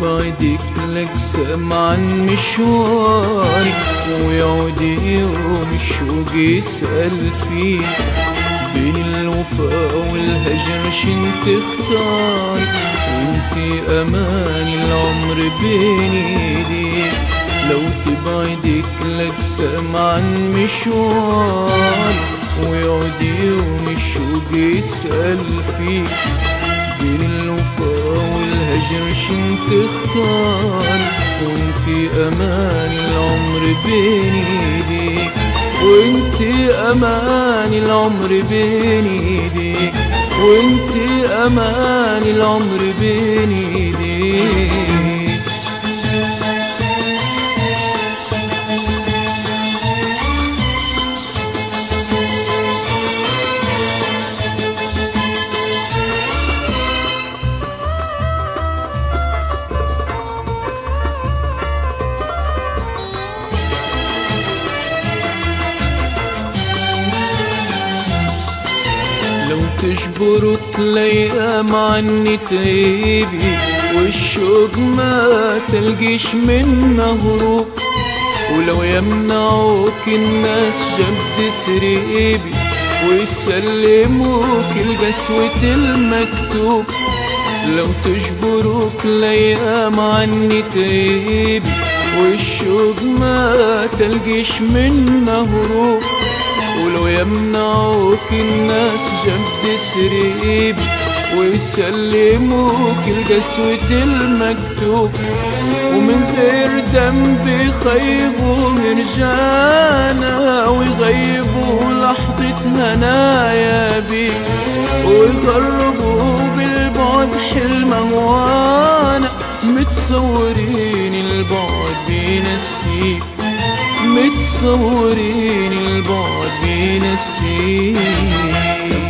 تبعدك الأجسام عن مشواري، ويعود يوم الشوق يسأل فيه بين الوفا والهجر شن تختاري، وانتي أماني العمر بين ايديك. لو تبعدك الأجسام عن مشواري، ويعود يوم الشوق يسأل فيك بين الوفا والهجر شن تختاري، وانتي أماني العمر بين ايديك. وانتي أماني العمر بين ايديك، وانتي أماني العمر بين ايديك. تجبرك الأيام عني تغيبي، والشوق ما تلقيش منه هروب، ولو يمنعوك الناس جبد سريبي، ويسلموك القسوة المكتوب. لو تجبرك الأيام عني تغيبي، والشوق ما تلقيش منه هروب، ولو يمنعوك الناس جنب سريبي، ويسلموك القسوة المكتوب. ومن غير ذنب يخيبوا مرجانا، ويغيبوا لحظة هنايا بيك، ويقربوا بالبعد حلمه، وانا متصورين البعد بينسيك، متصورين البعد بينسيك.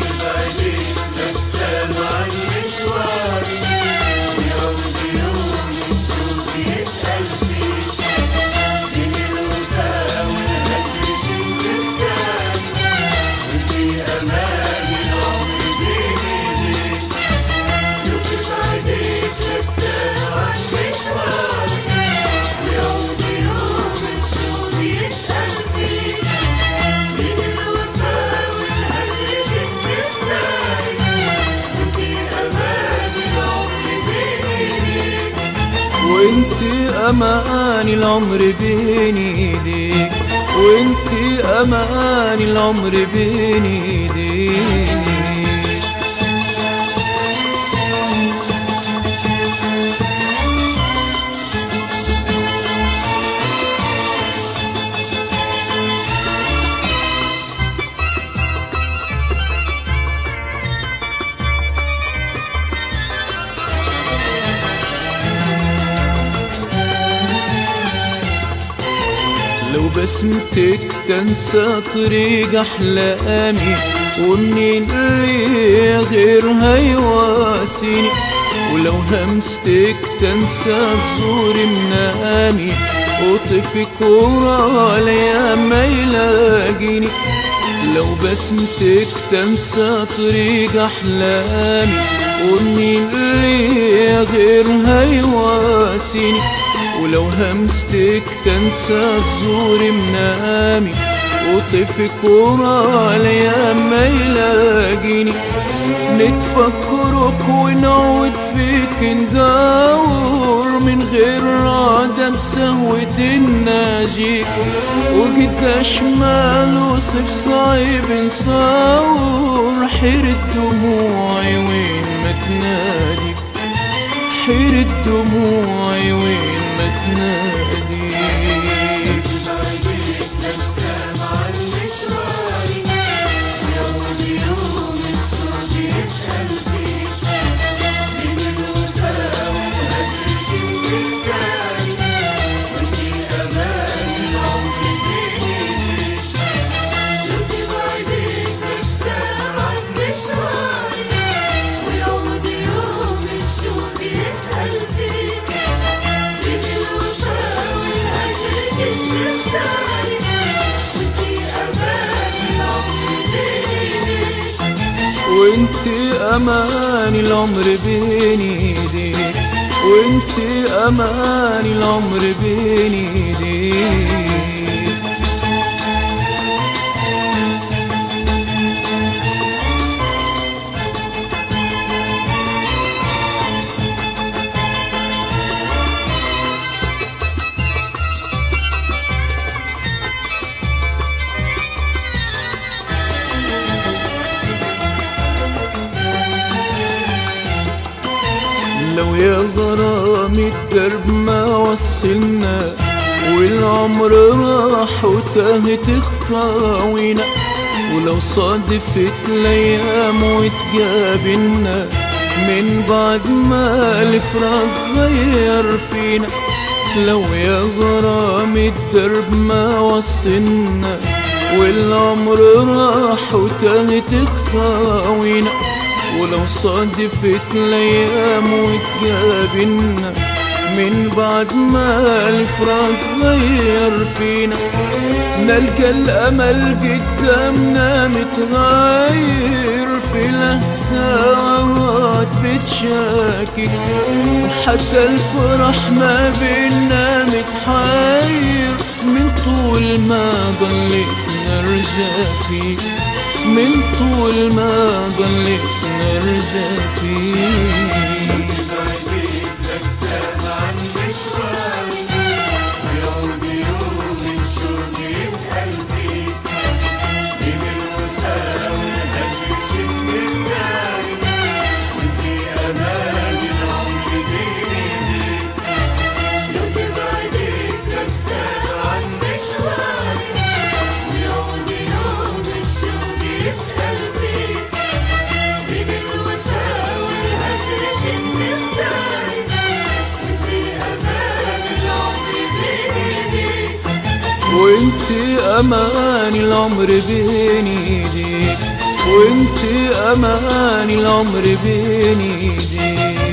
تبعدك الأجسام عن مشواري، ويعود يوم الشوق يسأل فيك بين الوفا والهجر شن تختاري، وانتي أماني العمر بين ايديك. تبعدك الأجسام عن مشواري، ويعود يوم الشوق يسأل فيك بين الوفا والهجر شن تختاري، وانتي أماني العمر بين ايديك. وانتي أماني العمر بين ايديك، وانتي أماني العمر بين ايديك. لو بسمتك تنسى طريق أحلامي، ومنين اللي غيرها يواسيني، ولو همستك تنسى تزور منامي، وطفك ورا الأيام ما يلاقيني. لو بسمتك تنسى طريق أحلامي، ومنين اللي غيرها يواسيني، ولو همستك تنسى تزور منامي، وطفك ورا الأيام ما يلاقيني. نتفكرك ونعود فيك ندور، من غير رعدة بسهوة الناجيك، وقداش ما نوصف صعيب نصور. حيرة دموعي وين ما تنادي، حيرة دموعي وين ما تنادي. تبعدك الأجسام عن مشواري، ويعود يوم الشوق يسأل فيك بين الوفا والهجر شن تختاري، وانتي أماني العمر بين ايديك. تبعدك الأجسام عن مشواري، ويعود يوم الشوق يسأل فيك بين الوفا والهجر شن تختاري، وانتي أماني العمر بين ايديك. وانتي أماني العمر بين ايديك، وانت اماني العمر بين ايديك. لو يا غرام الدرب ما وصلنا والعمر راح وتاهت خطاوينا، ولو صادفت الايام وتقابلنا من بعد ما الفراق غير فينا. لو يا غرام الدرب ما وصلنا والعمر راح وتاهت خطاوينا، ولو صادفت الايام وتقابلنا من بعد ما الفراق غير فينا، نلقى الامل قدامنا متغير في لهفات بتشاكي، وحتى الفرح ما بينا متحير من طول ما ضليت نرجع فيه، من طول ما ضليت نرجع فيه. بعيد لك سامع عن مشواري ويوم يوم الشوق يسأل فيك، من الوفا والهجر شد اختاري وانتي أمان العمر بين ايديك. لو تبعدك لك سامع عن مشواري ويوم يوم الشوق يسأل فيك، من الوفا والهجر شد اختاري وانتي أمان العمر بين ايديك. وانت امان العمر بين ايديك، وانت امان العمر بين ايديك.